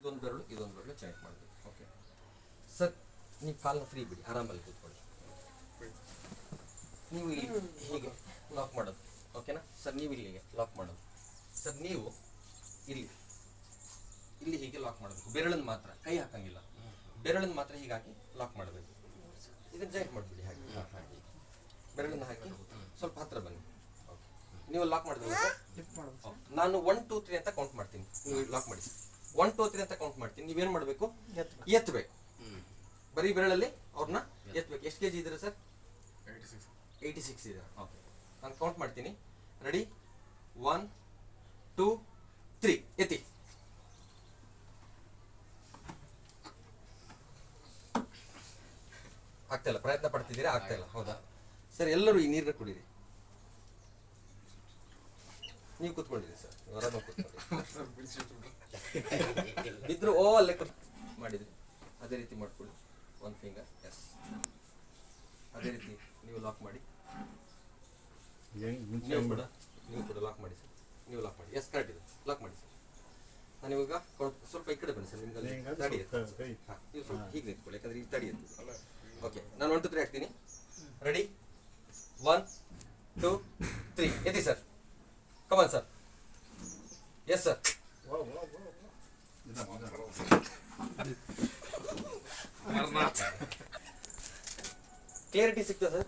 ಇದೊಂದು ಬೆರಳು ಜಾಯಿಂಟ್ ಮಾಡಬೇಕು. ಓಕೆ ಸರ್, ನೀವು ಕಾಲನ್ನ ಫ್ರೀ ಬಿಡಿ, ಆರಾಮಲ್ಲಿ ಕೂತ್ಕೊಳ್ಳಿ. ನೀವು ಇಲ್ಲಿ ಹೀಗೆ ಲಾಕ್ ಮಾಡೋದು, ಓಕೆನಾ ಸರ್? ನೀವು ಇಲ್ಲಿಗೆ ಲಾಕ್ ಮಾಡೋದು ಸರ್. ನೀವು ಇಲ್ಲಿ ಇಲ್ಲಿ ಹೀಗೆ ಲಾಕ್ ಮಾಡಬೇಕು, ಬೆರಳನ್ನು ಮಾತ್ರ, ಕೈ ಹಾಕಂಗಿಲ್ಲ, ಬೆರಳನ್ನು ಮಾತ್ರ ಹೀಗಾಗಿ ಲಾಕ್ ಮಾಡಬೇಕು. ಇದನ್ನು ಜಾಯಿಂಟ್ ಮಾಡಿಬಿಡಿ ಹಾಗೆ, ಹಾಗೆ ಬೆರಳನ್ನು ಹಾಕಿ ಸ್ವಲ್ಪ ಹತ್ರ ಬನ್ನಿ. ಓಕೆ, ನೀವು ಲಾಕ್ ಮಾಡಿದ್ರೆ ನಾನು 1 2 3 ಅಂತ ಕೌಂಟ್ ಮಾಡ್ತೀನಿ, ನೀವು ಲಾಕ್ ಮಾಡಿ. 1 2 3 ಅಂತ ಕೌಂಟ್ ಮಾಡ್ತೀನಿ. ನೀವೇನು ಮಾಡಬೇಕು? ಎತ್ತಬೇಕು, ಬರೀ ಬೆರಳಲ್ಲಿ ಅವ್ರನ್ನ ಎತ್ತಬೇಕು. ಎಷ್ಟು ಕೆಜಿ ಇದ್ದೀರಾ ಸರ್? 86 ಇದೆ. ಓಕೆ, ನಾನು ಕೌಂಟ್ ಮಾಡ್ತೀನಿ. ರೆಡಿ? 1 2 3 ಎತ್ತಿ. ಆಗ್ತಾ ಇಲ್ಲ, ಪ್ರಯತ್ನ ಪಡ್ತಿದ್ದೀರಾ, ಆಗ್ತಾ ಇಲ್ಲ, ಹೌದಾ ಸರ್? ಎಲ್ಲರೂ ಈ ನೀರನ್ನ ಕುಡೀರಿ. ನೀವು ಕೂತ್ಕೊಂಡಿರಿ ಸರ್, ಹೊರಗೆ ಕೂತ್ಕೊಳ್ಳಿ. ಬಿದ್ರು ಅಲ್ಲೇ ಮಾಡಿದ್ರಿ, ಅದೇ ರೀತಿ ಮಾಡ್ಕೊಳ್ಳಿ. 1 ಫಿಂಗರ್, ಎಸ್, ಅದೇ ರೀತಿ ನೀವು ಲಾಕ್ ಮಾಡಿ. ನೀವು ಕೂಡ ಲಾಕ್ ಮಾಡಿ ಸರ್, ನೀವು ಲಾಕ್ ಮಾಡಿ. ಎಸ್, ಕರೆಕ್ಟ್ ಇದೆ, ಲಾಕ್ ಮಾಡಿ ಸರ್. ನಾನು ಇವಾಗ ಸ್ವಲ್ಪ ಈ ಕಡೆ ಬನ್ನಿ ಸರ್, ನಿಮ್ಗೆ ತಡಿ ಹಾಂ, ನೀವು ಸ್ವಲ್ಪ ಹೀಗೆ ನಿಂತ್ಕೊಳ್ಳಿ, ಯಾಕಂದ್ರೆ ಈಗ ತಡಿ ಇರ್ತದೆ. ಓಕೆ, ನಾನು 1 2 3 ಹಾಕ್ತೀನಿ. ರೆಡಿ? 1 2 3 ಎತ್ತಿ sir. Come on sir. Yes sir. Clarity ಸಿಗ್ತದೆ ಸರ್?